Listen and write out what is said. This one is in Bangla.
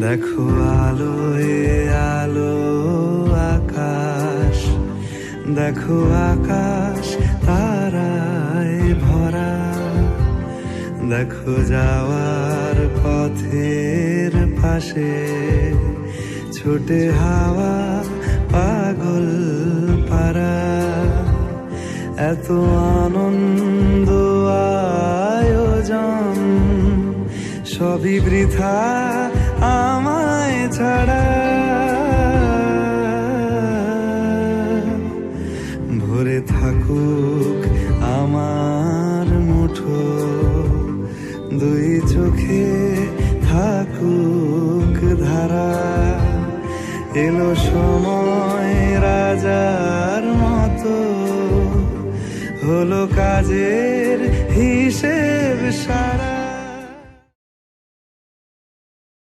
দেখো আলোয় আলো আকাশ, দেখো আকাশ তারায় ভরা, দেখো যাওয়ার পথের পাশে ছোটে হাওয়া পাগল পারা। এত আনন্দ আয়োজন সবই বৃথা আমায় ছাড়া। ভরে থাকুক আমার মুঠো, দুই চোখে থাকুক ধারা। এলো সময় রাজার মতো, হলো কাজের হিসেব সারা।